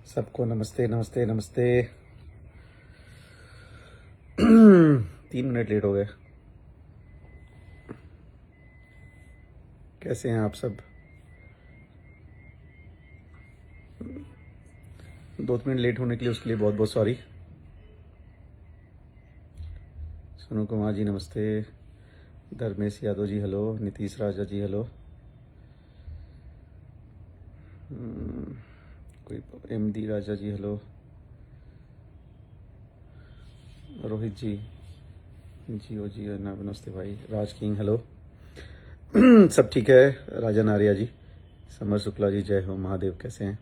सबको नमस्ते नमस्ते नमस्ते। 3 मिनट लेट हो गए। कैसे हैं आप सब? 2 मिनट लेट होने के लिए उसके लिए बहुत बहुत सॉरी। सोनू कुमार जी नमस्ते। धर्मेश यादव जी हेलो। नीतीश राजा जी हेलो। कोई MD राजा जी हेलो। रोहित जी जियो जी नमस्ते भाई। राज किंग हेलो। सब ठीक है? राजन आर्या जी, समर शुक्ला जी जय हो महादेव, कैसे हैं?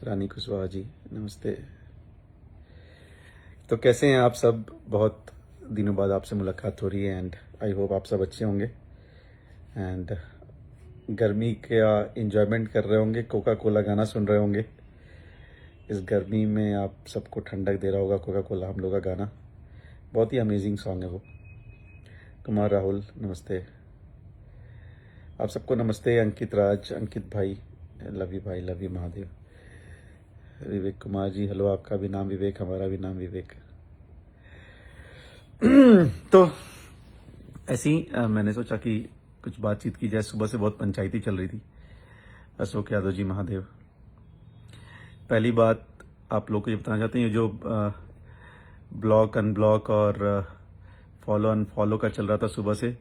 रानी कुशवाहा जी नमस्ते। तो कैसे हैं आप सब? बहुत दिनों बाद आपसे मुलाकात हो रही है एंड आई होप आप सब अच्छे होंगे एंड गर्मी का एंजॉयमेंट कर रहे होंगे, कोका कोला गाना सुन रहे होंगे। इस गर्मी में आप सबको ठंडक दे रहा होगा कोका कोला, हम लोग का गाना। बहुत ही अमेजिंग सॉन्ग है वो। कुमार राहुल नमस्ते। आप सबको नमस्ते। अंकित राज, अंकित भाई love you Mahadev. Vivek Kumar ji hello. आपका भी नाम विवेक, हमारा भी नाम विवेक। तो ऐसे ही मैंने सोचा कि कुछ बातचीत की जाए। सुबह से बहुत पंचायती चल रही थी। अशोक यादव जी महादेव। पहली बात आप लोग को ये बताना चाहते हैं, ये जो ब्लॉक अनब्लॉक और फॉलो अनफॉलो का चल रहा था सुबह से,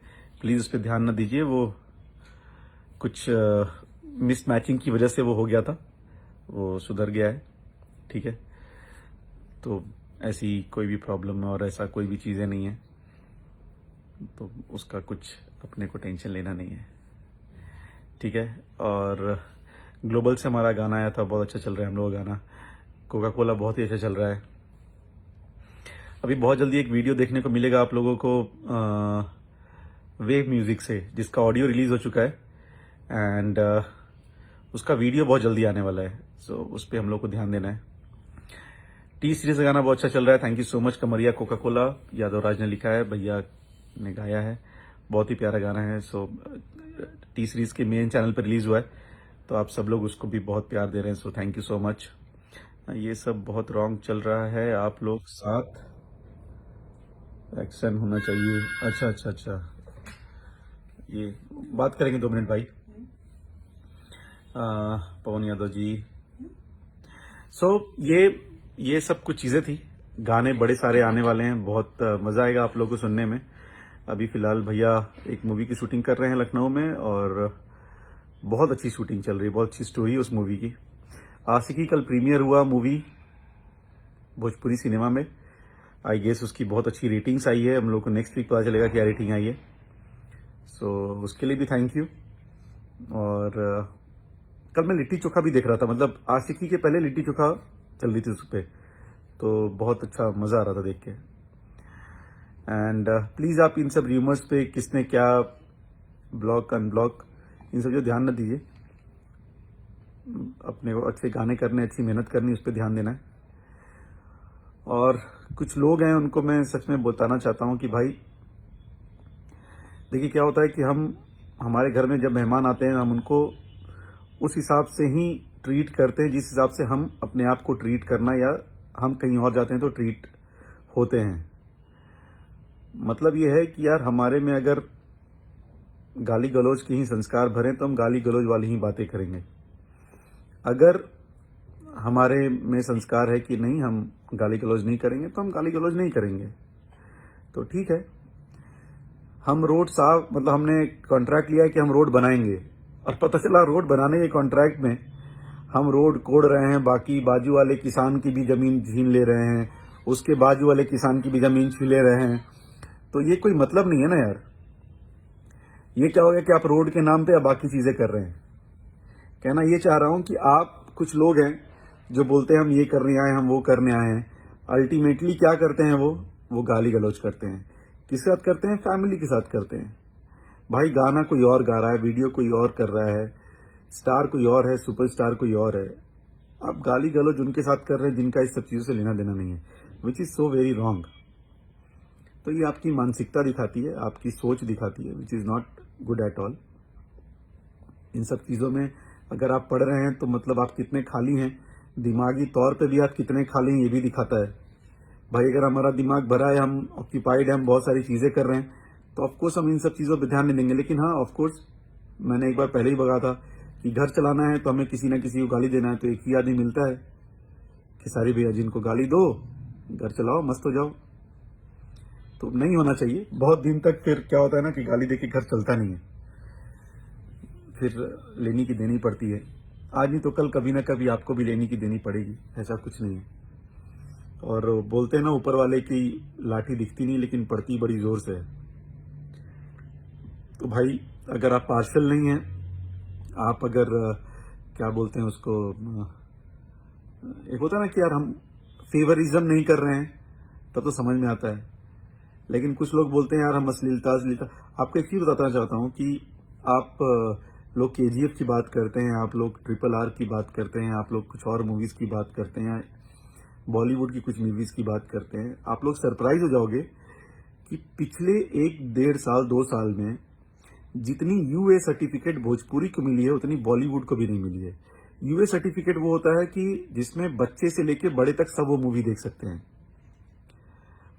प्लीज़ उस पर ध्यान न दीजिए। वो कुछ मिसमैचिंग की वजह से वो हो गया था, वो सुधर गया है, ठीक है? तो ऐसी कोई भी प्रॉब्लम और ऐसा कोई भी चीज़ें नहीं है, तो उसका कुछ अपने को टेंशन लेना नहीं है, ठीक है? और ग्लोबल से हमारा गाना आया था, बहुत अच्छा चल रहा है हम लोग का गाना। कोका कोला बहुत ही अच्छा चल रहा है। अभी बहुत जल्दी एक वीडियो देखने को मिलेगा आप लोगों को वेव म्यूजिक से, जिसका ऑडियो रिलीज हो चुका है एंड उसका वीडियो बहुत जल्दी आने वाला है। सो उस पर हम लोग को ध्यान देना है। टी सीरीज का गाना बहुत अच्छा चल रहा है। Thank you so much. कमरिया कोका कोला यादव राज ने लिखा है, भैया ने गाया है, बहुत ही प्यारा गाना है। सो टी सीरीज के मेन चैनल पर रिलीज हुआ है, तो आप सब लोग उसको भी बहुत प्यार दे रहे हैं, so thank you so much. ये सब बहुत रॉन्ग चल रहा है, आप लोग साथ एक्शन होना चाहिए। अच्छा अच्छा अच्छा, ये बात करेंगे 2 मिनट भाई। पवन यादव जी। सो ये सब कुछ चीज़ें थी। गाने बड़े सारे आने वाले हैं, बहुत मज़ा आएगा आप लोगों को सुनने में। अभी फ़िलहाल भैया एक मूवी की शूटिंग कर रहे हैं लखनऊ में, और बहुत अच्छी शूटिंग चल रही है, बहुत अच्छी स्टोरी है उस मूवी की। आशिकी कल प्रीमियर हुआ मूवी भोजपुरी सिनेमा में। आई गेस उसकी बहुत अच्छी रेटिंग्स आई है। हम लोग को नेक्स्ट वीक पता चलेगा क्या रेटिंग आई है। सो उसके लिए भी थैंक यू। और कल मैं लिट्टी चोखा भी देख रहा था, मतलब आशिकी के पहले लिट्टी चोखा चल रही थी उस पर, तो बहुत अच्छा मज़ा आ रहा था देख के। एंड प्लीज़ आप इन सब र्यूमर्स पे किसने क्या ब्लॉक अनब्लॉक, इन सब जो ध्यान न दीजिए। अपने को अच्छे गाने करने, अच्छी मेहनत करनी, उस पर ध्यान देना है। और कुछ लोग हैं उनको मैं सच में बताना चाहता हूँ कि भाई देखिए क्या होता है कि हमारे घर में जब मेहमान आते हैं, हम उनको उस हिसाब से ही ट्रीट करते हैं जिस हिसाब से हम अपने आप को ट्रीट करना, या हम कहीं और जाते हैं तो ट्रीट होते हैं। मतलब ये है कि यार हमारे में अगर गाली गलौज के ही संस्कार भरें तो हम गाली गलौज वाली ही बातें करेंगे। अगर हमारे में संस्कार है कि नहीं हम गाली गलौज नहीं करेंगे, तो हम गाली गलौज नहीं करेंगे, तो ठीक है। हम रोड साफ, मतलब हमने कॉन्ट्रैक्ट लिया है कि हम रोड बनाएंगे, और पता चला रोड बनाने के कॉन्ट्रैक्ट में हम रोड कोड़ रहे हैं, बाकी बाजू वाले किसान की भी जमीन छीन ले रहे हैं, उसके बाजू वाले किसान की भी जमीन छीन ले रहे हैं। तो ये कोई मतलब नहीं है ना यार। ये क्या हो गया कि आप रोड के नाम पे बाकी चीजें कर रहे हैं। कहना ये चाह रहा हूं कि आप कुछ लोग हैं जो बोलते हैं हम ये करने आए, हम वो करने आए हैं, अल्टीमेटली क्या करते हैं वो गाली गलौज करते हैं। किसके साथ करते हैं? फैमिली के साथ करते हैं। भाई गाना कोई और गा रहा है, वीडियो कोई और कर रहा है, स्टार कोई और है, सुपरस्टार कोई और है। आप गाली गलौज उनके साथ कर रहे हैं जिनका इस सब चीजों से लेना देना नहीं है, which is so very wrong. तो ये आपकी मानसिकता दिखाती है, आपकी सोच दिखाती है, which is not good at all. इन सब चीजों में अगर आप पढ़ रहे हैं तो मतलब आप कितने खाली हैं दिमागी तौर पे भी आप कितने खा लें ये भी दिखाता है। भाई अगर हमारा दिमाग भरा है, हम ऑक्यूपाइड है, हम बहुत सारी चीजें कर रहे हैं, तो ऑफकोर्स हम इन सब चीजों पे ध्यान नहीं देंगे। लेकिन हाँ, ऑफकोर्स मैंने एक बार पहले ही बता था कि घर चलाना है तो हमें किसी ना किसी को गाली देना है, तो एक ही आदमी मिलता है कि सारी भैया जिनको गाली दो, घर चलाओ, मस्त हो जाओ। तो नहीं होना चाहिए बहुत दिन तक। फिर क्या होता है ना कि गाली देके घर चलता नहीं है, फिर लेनी की देनी पड़ती है। आज नहीं तो कल कभी ना कभी आपको भी लेनी की देनी पड़ेगी, ऐसा कुछ नहीं है। और बोलते हैं ना ऊपर वाले की लाठी दिखती नहीं लेकिन पड़ती बड़ी जोर से है। तो भाई अगर आप पार्शल नहीं हैं, आप अगर क्या बोलते हैं उसको, एक होता है ना कि यार हम फेवरिज्म नहीं कर रहे हैं, तब तो समझ में आता है। लेकिन कुछ लोग बोलते हैं यार हम अश्लीलता अश्लीलता। आपको एक चीज बताना चाहता हूं कि आप लोग केजीएफ की बात करते हैं, आप लोग RRR की बात करते हैं, आप लोग कुछ और मूवीज की बात करते हैं, बॉलीवुड की कुछ मूवीज की बात करते हैं। आप लोग सरप्राइज हो जाओगे कि पिछले 1-1.5 साल 2 साल में जितनी यूए सर्टिफिकेट भोजपुरी को मिली है उतनी बॉलीवुड को भी नहीं मिली है। यूए सर्टिफिकेट वो होता है कि जिसमें बच्चे से लेके बड़े तक सब वो मूवी देख सकते हैं।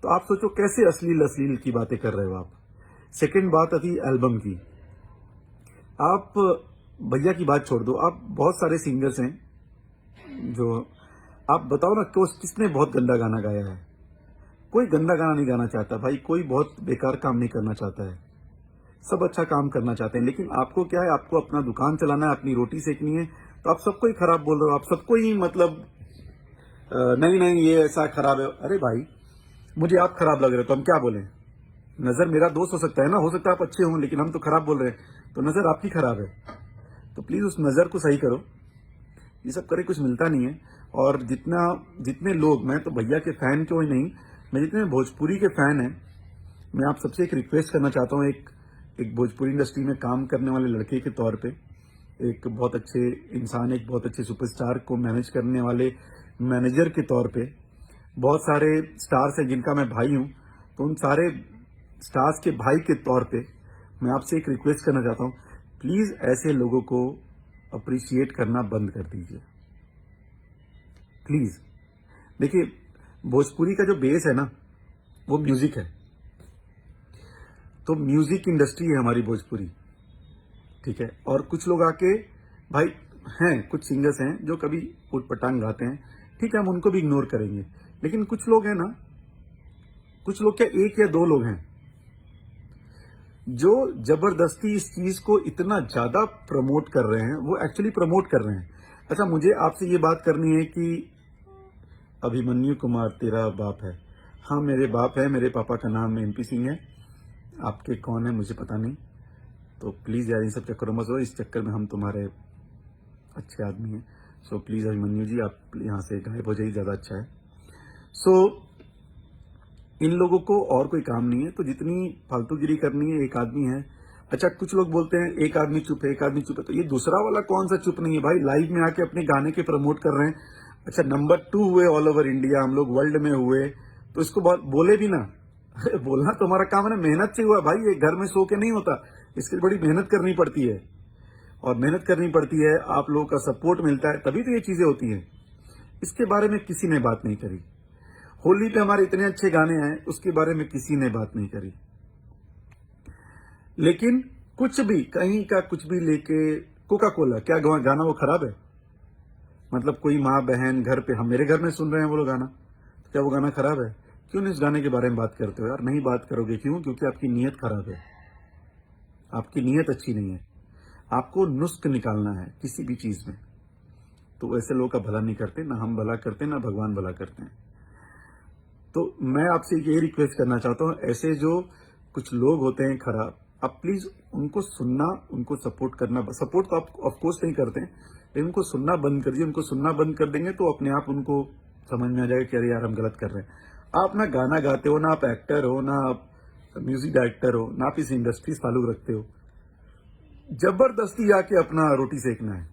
तो आप सोचो कैसे अश्लील अश्लील की बातें कर रहे हो आप। सेकंड बात आती एल्बम की। आप भैया की बात छोड़ दो, आप बहुत सारे सिंगर्स हैं जो, आप बताओ ना किसने बहुत गंदा गाना गाया है। कोई गंदा गाना नहीं गाना चाहता भाई, कोई बहुत बेकार काम नहीं करना चाहता है, सब अच्छा काम करना चाहते हैं। लेकिन आपको क्या है, आपको अपना दुकान चलाना है, अपनी रोटी सेकनी है, तो आप सबको ही खराब बोल रहे हो। आप सबको ही मतलब नहीं नहीं ये ऐसा खराब है। अरे भाई मुझे आप खराब लग रहे हो तो हम क्या बोले। नजर मेरा दोस्त हो सकता है ना, हो सकता है आप अच्छे हों, लेकिन हम तो खराब बोल रहे हैं, तो नजर आपकी खराब है। तो प्लीज उस नजर को सही करो। ये सब करे कुछ मिलता नहीं है। और जितने लोग, मैं तो भैया के फैन क्यों ही नहीं, मैं जितने भोजपुरी के फैन हैं, मैं आप सबसे एक रिक्वेस्ट करना चाहता हूँ। एक भोजपुरी इंडस्ट्री में काम करने वाले लड़के के तौर पे, एक बहुत अच्छे इंसान, एक बहुत अच्छे सुपरस्टार को मैनेज करने वाले मैनेजर के तौर पे, बहुत सारे स्टार्स हैं जिनका मैं भाई हूं, तो उन सारे स्टार्स के भाई के तौर पे मैं आपसे एक रिक्वेस्ट करना चाहता हूं, प्लीज ऐसे लोगों को अप्रिशिएट करना बंद कर दीजिए प्लीज। देखिए भोजपुरी का जो बेस है ना वो म्यूजिक है, तो म्यूजिक इंडस्ट्री है हमारी भोजपुरी, ठीक है। और कुछ लोग आके भाई हैं, कुछ सिंगर्स हैं जो कभी उटपटांग गाते हैं, ठीक है, हम उनको भी इग्नोर करेंगे। लेकिन कुछ लोग हैं ना, कुछ लोग क्या, 1 या 2 लोग हैं जो जबरदस्ती इस चीज को इतना ज्यादा प्रमोट कर रहे हैं, वो एक्चुअली प्रमोट कर रहे हैं। अच्छा मुझे आपसे ये बात करनी है कि अभिमन्यु कुमार तेरा बाप है। हाँ मेरे बाप है, मेरे पापा का नाम MP सिंह है, आपके कौन है मुझे पता नहीं। तो प्लीज यार इन सब चक्करों में हो, इस चक्कर में हम तुम्हारे अच्छे आदमी हैं। सो प्लीज अभिमन्यु जी आप यहाँ से गायब हो जाइए, ज्यादा अच्छा है। सो इन लोगों को और कोई काम नहीं है, तो जितनी फालतूगिरी करनी है, एक आदमी है। अच्छा कुछ लोग बोलते हैं एक आदमी चुप है, एक आदमी चुप है, तो ये दूसरा वाला कौन सा चुप नहीं है भाई, लाइव में आके अपने गाने के प्रमोट कर रहे हैं। अच्छा नंबर 2 हुए ऑल ओवर इंडिया, हम लोग वर्ल्ड में हुए, तो इसको बोले भी ना। अरे बोलना तो हमारा काम है ना, मेहनत से हुआ भाई, ये घर में सो के नहीं होता, इसके लिए बड़ी मेहनत करनी पड़ती है। और मेहनत करनी पड़ती है, आप लोगों का सपोर्ट मिलता है, तभी तो ये चीजें होती है। इसके बारे में किसी ने बात नहीं करी। होली पे हमारे इतने अच्छे गाने आए, उसके बारे में किसी ने बात नहीं करी। लेकिन कुछ भी कहीं का कुछ भी लेके, कोका कोला क्या गाना वो खराब है? मतलब कोई माँ बहन घर पे, हम मेरे घर में सुन रहे हैं वो लोग गाना, तो क्या वो गाना खराब है? क्यों नहीं उस गाने के बारे में बात करते हो यार? नहीं बात करोगे क्यों? क्योंकि आपकी नीयत खराब है, आपकी नीयत अच्छी नहीं है। आपको नुस्ख निकालना है किसी भी चीज में, तो ऐसे लोगों का भला नहीं करते, ना हम भला करते ना भगवान भला करते हैं। तो मैं आपसे ये रिक्वेस्ट करना चाहता हूं, ऐसे जो कुछ लोग होते हैं खराब, आप प्लीज उनको सुनना, उनको सपोर्ट करना, सपोर्ट तो आप ऑफकोर्स नहीं करते हैं, लेकिन उनको सुनना बंद कर दीजिए। उनको सुनना बंद कर देंगे तो अपने आप उनको समझ में आ जाएगा कि अरे यार हम गलत कर रहे हैं। आप ना गाना गाते हो, ना आप एक्टर हो, ना आप म्यूजिक डायरेक्टर हो, ना आप इस इंडस्ट्री से ताल्लुक रखते हो, जबरदस्ती आके अपना रोटी सेकना है।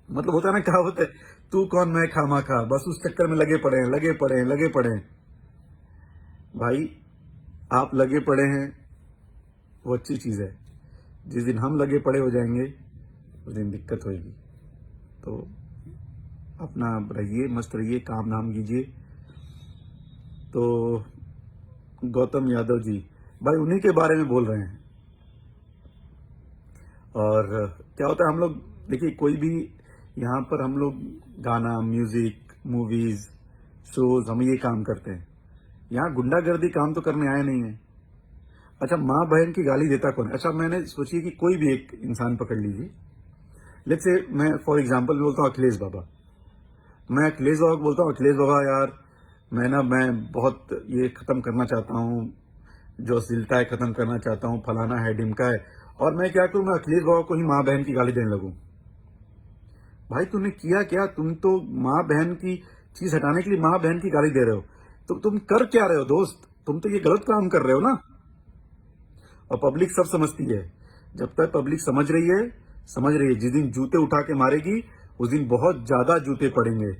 मतलब होता है ना, क्या होता है, तू कौन मैं खामा खा, बस उस चक्कर में लगे पड़े हैं, लगे पड़े हैं, लगे पड़े हैं। भाई आप लगे पड़े हैं वो अच्छी चीज है, जिस दिन हम लगे पड़े हो जाएंगे उस दिन दिक्कत होगी। तो अपना रहिए, मस्त रहिए, काम धाम कीजिए। तो गौतम यादव जी, भाई उन्हीं के बारे में बोल रहे हैं। और क्या होता है, हम लोग देखिए कोई भी यहाँ पर हम लोग गाना, म्यूजिक, मूवीज, शोज, हम ये काम करते हैं। यहाँ गुंडागर्दी काम तो करने आए नहीं है। अच्छा, माँ बहन की गाली देता कौन है? अच्छा, मैंने सोचिए कि कोई भी एक इंसान पकड़ लीजिए, लेट्स से मैं फॉर एग्जांपल बोलता हूँ अखिलेश बाबा। मैं अखिलेश बाबा को बोलता हूँ, अखिलेश बाबा यार मैं बहुत ये खत्म करना चाहता हूँ, जो अश्लीलता है खत्म करना चाहता हूँ, फलाना है ढिमका है, और मैं क्या करूँ, मैं अखिलेश बाबा को ही माँ बहन की गाली देने लगूं। भाई तूने किया क्या? तुम तो माँ बहन की चीज हटाने के लिए माँ बहन की गाली दे रहे हो, तो तुम कर क्या रहे हो दोस्त? तुम तो ये गलत काम कर रहे हो ना। और पब्लिक सब समझती है। जब तक पब्लिक समझ रही है, जिस दिन जूते उठा के मारेगी उस दिन बहुत ज्यादा जूते पड़ेंगे,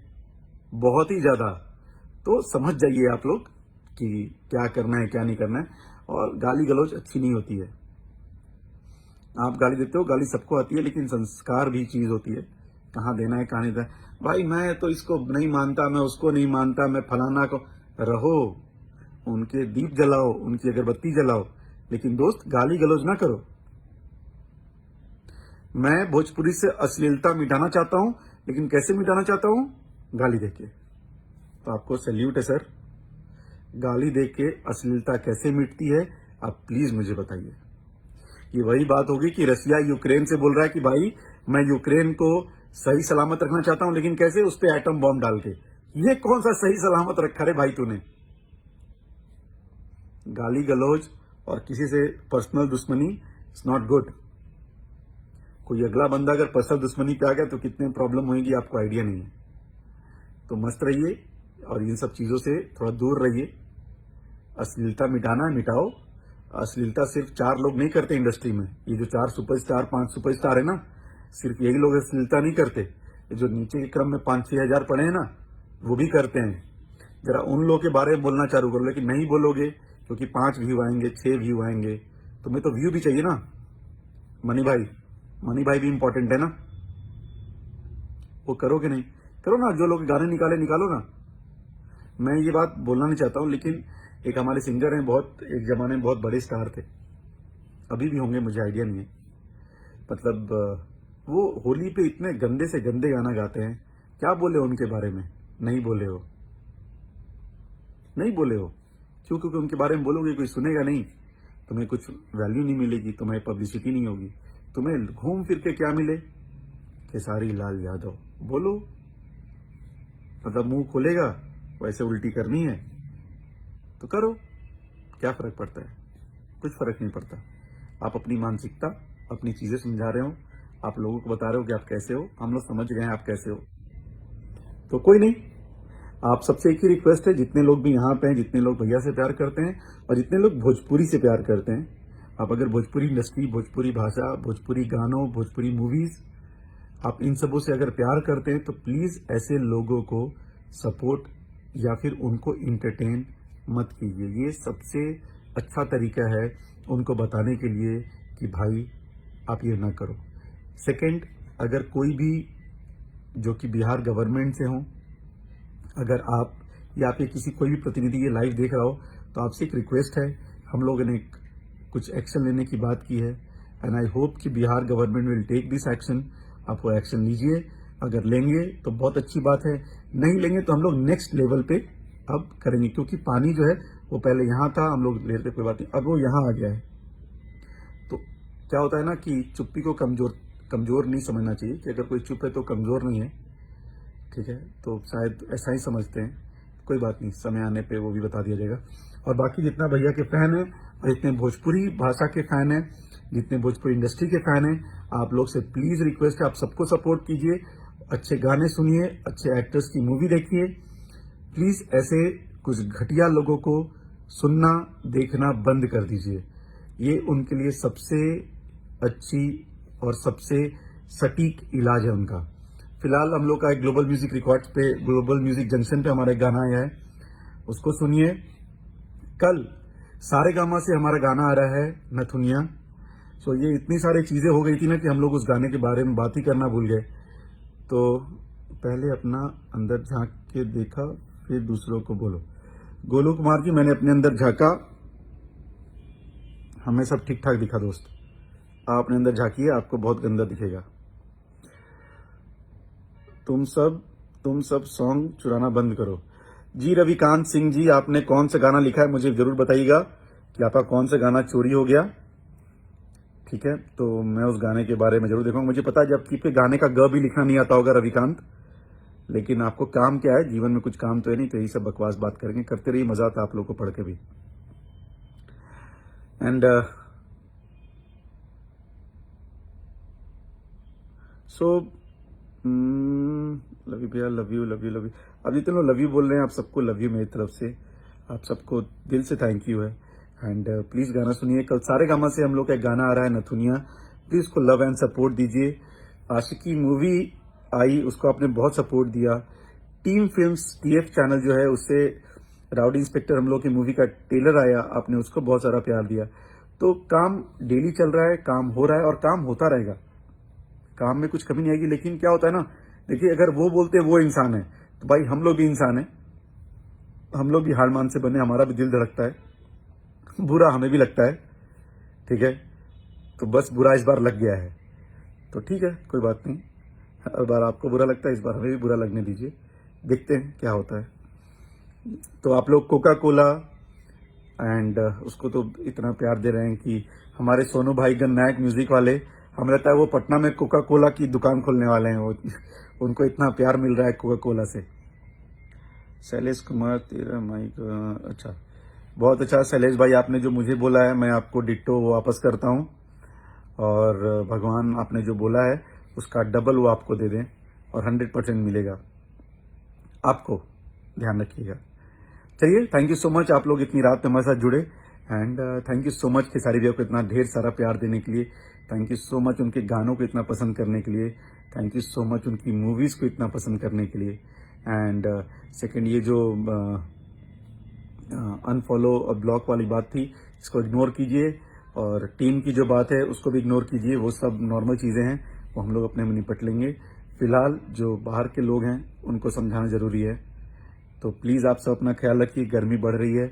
बहुत ही ज्यादा। तो समझ जाइए आप लोग कि क्या करना है क्या नहीं करना है। और गाली गलौज अच्छी नहीं होती है। आप गाली देते हो, गाली सबको आती है, लेकिन संस्कार भी चीज होती है, कहाँ देना है कहाँ नहीं देना है। भाई मैं तो इसको नहीं मानता, मैं उसको नहीं मानता, मैं फलाना को, रहो, उनके दीप जलाओ, उनकी अगरबत्ती जलाओ, लेकिन दोस्त गाली गलौज ना करो। मैं भोजपुरी से अश्लीलता मिटाना चाहता हूं, लेकिन कैसे मिटाना चाहता हूं? गाली देके। तो आपको सैल्यूट है सर। गाली देके अश्लीलता कैसे मिटती है, आप प्लीज मुझे बताइए। ये वही बात होगी कि रसिया यूक्रेन से बोल रहा है कि भाई मैं यूक्रेन को सही सलामत रखना चाहता हूं, लेकिन कैसे? उस पर एटम बॉम्ब डाल के। ये कौन सा सही सलामत रखा रे भाई तूने? गाली गलौज और किसी से पर्सनल दुश्मनी इट्स नॉट गुड। कोई अगला बंदा अगर पर्सनल दुश्मनी पे आ गया तो कितने प्रॉब्लम होगी आपको आइडिया नहीं है। तो मस्त रहिए और इन सब चीजों से थोड़ा दूर रहिए। अश्लीलता मिटाना है मिटाओ। अश्लीलता सिर्फ 4 लोग नहीं करते इंडस्ट्री में। ये जो 4 सुपरस्टार 5 सुपरस्टार है ना, सिर्फ यही लोग अश्लीलता नहीं करते। ये जो नीचे के क्रम में 5-6 हजार पड़े हैं ना, वो भी करते हैं। जरा उन लोगों के बारे में बोलना चालू करो, लेकिन नहीं बोलोगे क्योंकि 5 व्यू आएंगे, 6 व्यू आएंगे। तुम्हें तो व्यू भी चाहिए ना मनी भाई भी इंपॉर्टेंट है ना। वो करोगे नहीं? करो ना, जो लोग गाने निकालो ना। मैं ये बात बोलना नहीं चाहता हूं, लेकिन एक हमारे सिंगर हैं, बहुत एक जमाने में बहुत बड़े स्टार थे, अभी भी होंगे मुझे आइडिया नहीं है। मतलब वो होली पे इतने गंदे से गंदे गाना गाते हैं। क्या बोले उनके बारे में? नहीं बोले हो। क्यों? क्योंकि उनके बारे में बोलोगे कोई सुनेगा नहीं, तुम्हें कुछ वैल्यू नहीं मिलेगी, तुम्हें पब्लिसिटी नहीं होगी। तुम्हें घूम फिर के क्या मिले? खेसारी लाल यादव बोलो, मतलब मुंह खोलेगा, वैसे उल्टी करनी है तो करो, क्या फर्क पड़ता है? कुछ फर्क नहीं पड़ता। आप अपनी मानसिकता, अपनी चीजें समझा रहे हो, आप लोगों को बता रहे हो कि आप कैसे हो, हम लोग समझ गए हैं आप कैसे हो। तो कोई नहीं, आप सबसे एक ही रिक्वेस्ट है, जितने लोग भी यहाँ पे हैं, जितने लोग भैया से प्यार करते हैं और जितने लोग भोजपुरी से प्यार करते हैं, आप अगर भोजपुरी इंडस्ट्री, भोजपुरी भाषा, भोजपुरी गानों, भोजपुरी मूवीज, आप इन सबों से अगर प्यार करते हैं तो प्लीज ऐसे लोगों को सपोर्ट या फिर उनको इंटरटेन मत कीजिए। ये सबसे अच्छा तरीका है उनको बताने के लिए कि भाई आप ये ना करो। सेकंड, अगर कोई भी जो कि बिहार गवर्नमेंट से हो, अगर आप या फिर किसी कोई भी प्रतिनिधि ये लाइव देख रहा हो, तो आपसे एक रिक्वेस्ट है, हम लोगों ने कुछ एक्शन लेने की बात की है एंड आई होप कि Bihar government will take this action. आप वो एक्शन लीजिए, अगर लेंगे तो बहुत अच्छी बात है, नहीं लेंगे तो हम लोग नेक्स्ट लेवल पे अब करेंगे, क्योंकि पानी जो है वो पहले यहाँ था, हम लोग लेते कोई बात नहीं, अब वो यहाँ आ गया है। तो क्या होता है ना कि चुप्पी को कमजोर नहीं समझना चाहिए कि अगर कोई चुप है तो कमजोर नहीं है, ठीक है? तो शायद ऐसा ही समझते हैं, कोई बात नहीं, समय आने पे वो भी बता दिया जाएगा। और बाकी जितना भैया के फैन है और जितने भोजपुरी भाषा के फैन है, जितने भोजपुरी इंडस्ट्री के फैन है, आप लोग से प्लीज रिक्वेस्ट है, आप सबको सपोर्ट कीजिए, अच्छे गाने सुनिए, अच्छे एक्टर्स की मूवी देखिए। प्लीज ऐसे कुछ घटिया लोगों को सुनना देखना बंद कर दीजिए। ये उनके लिए सबसे अच्छी और सबसे सटीक इलाज है उनका। फिलहाल हम लोग का एक ग्लोबल म्यूजिक रिकॉर्ड्स पे, ग्लोबल म्यूजिक जंक्शन पे हमारा एक गाना आया है, उसको सुनिए। कल सारेगामा से हमारा गाना आ रहा है नथुनिया। सो ये इतनी सारी चीजें हो गई थी ना कि हम लोग उस गाने के बारे में बात ही करना भूल गए। तो पहले अपना अंदर झांक के देखा, फिर दूसरों को बोलो। गोलू कुमार जी, मैंने अपने अंदर झांका, हमें सब ठीक ठाक दिखा दोस्त। आप अपने अंदर झांकिए, आपको बहुत गंदा दिखेगा। तुम सब सॉन्ग चुराना बंद करो। जी रविकांत सिंह जी, आपने कौन सा गाना लिखा है मुझे जरूर बताइएगा कि आपका कौन सा गाना चोरी हो गया। ठीक है, तो मैं उस गाने के बारे में जरूर देखूंगा। मुझे पता है जब आपके गाने का ग भी लिखना नहीं आता होगा रविकांत, लेकिन आपको काम क्या है, जीवन में कुछ काम तो है नहीं, तो यही सब बकवास बात करेंगे, करते रहिए, मजा आता है आप लोगों को पढ़ के भी। एंड सो लव यू भैया, love you love you love you. अब जितने लोग लव यू बोल रहे हैं, आप सबको लव यू मेरी तरफ से, आप सबको दिल से थैंक यू है। एंड प्लीज गाना सुनिए, कल सारे गामा से हम लोग का एक गाना आ रहा है नथुनिया, प्लीज उसको लव एंड सपोर्ट दीजिए। आशिकी मूवी आई, उसको आपने बहुत सपोर्ट दिया। टीम फिल्म्स TF चैनल जो है, उससे राउडी इंस्पेक्टर हम लोग की मूवी का ट्रेलर आया, आपने उसको बहुत सारा प्यार दिया। तो काम डेली चल रहा है, काम हो रहा है और काम होता रहेगा, काम में कुछ कमी नहीं आएगी। लेकिन क्या होता है ना, देखिए अगर वो बोलते हैं वो इंसान है, तो भाई हम लोग भी इंसान है, हम लोग भी हार मान से बने, हमारा भी दिल धड़कता है, बुरा हमें भी लगता है। ठीक है, तो बस बुरा इस बार लग गया है, तो ठीक है, कोई बात नहीं। हर बार आपको बुरा लगता है, इस बार हमें भी बुरा लगने दीजिए, देखते हैं क्या होता है। तो आप लोग कोका कोला एंड उसको तो इतना प्यार दे रहे हैं कि हमारे सोनू भाई गन नायक म्यूजिक वाले, हमें लगता है वो पटना में कोका कोला की दुकान खोलने वाले हैं, वो उनको इतना प्यार मिल रहा है कोका कोला से। शैलेश कुमार, तेरा माइक, अच्छा, बहुत अच्छा शैलेश भाई, आपने जो मुझे बोला है मैं आपको डिट्टो वापस करता हूं, और भगवान आपने जो बोला है उसका डबल वो आपको दे दें, और 100% मिलेगा आपको, ध्यान रखिएगा। चलिए, थैंक यू सो मच, आप लोग इतनी रात में हमारे साथ जुड़े, and thank you so much Khesari भैया को इतना ढेर सारा प्यार देने के लिए, थैंक यू सो मच उनके गानों को इतना पसंद करने के लिए, थैंक यू सो मच उनकी मूवीज को इतना पसंद करने के लिए। एंड सेकंड, ये जो अनफॉलो और ब्लॉक वाली बात थी, इसको इग्नोर कीजिए, और टीम की जो बात है उसको भी इग्नोर कीजिए, वो सब नॉर्मल चीजें हैं, वो हम लोग अपने में निपट लेंगे। फिलहाल जो बाहर के लोग हैं उनको समझाना जरूरी है, तो प्लीज आप सब अपना ख्याल रखिए, गर्मी बढ़ रही है,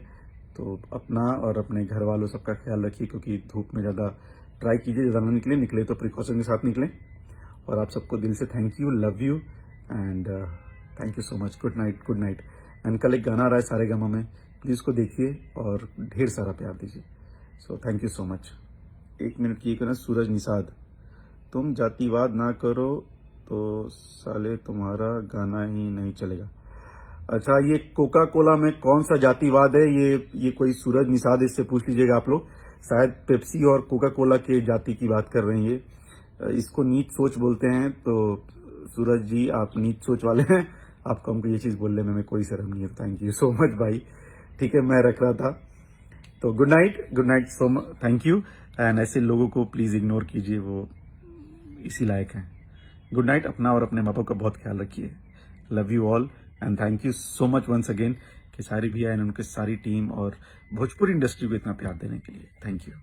तो अपना और अपने घर वालों सबका ख्याल रखिए, क्योंकि धूप में ज़्यादा ट्राई कीजिए, ज़्यादा ना निकले तो प्रिकॉशन के साथ निकलें। और आप सबको दिल से thank you, love you, and thank you so much. Good night, good night. And कल एक गाना आ रहा है सारे गामा में, प्लीज़ उसको देखिए और ढेर सारा प्यार दीजिए। So thank you so much. 1 minute की कहना, सूरज निषाद, तुम जातिवाद ना करो तो साले तुम्हारा गाना ही नहीं चलेगा। अच्छा, ये कोका कोला में कौन सा जातिवाद है, ये कोई सूरज निषाद, इससे पूछ लीजिएगा आप लोग, शायद पेप्सी और कोका कोला के जाति की बात कर रहे हैं ये, इसको नीच सोच बोलते हैं। तो सूरज जी, आप नीच सोच वाले हैं, आपको हमको ये चीज बोलने में कोई शर्म नहीं है। थैंक यू सो मच भाई, ठीक है, मैं रख रहा था। तो good night so much, thank you. And ऐसे लोगों को प्लीज इग्नोर कीजिए, वो इसी लायक हैं। गुड नाइट, अपना और अपने माँ बाप का बहुत ख्याल रखिए, love you all, and thank you so much once again Khesari भैया एंड उनकी सारी टीम और भोजपुरी इंडस्ट्री को इतना प्यार देने के लिए, थैंक यू।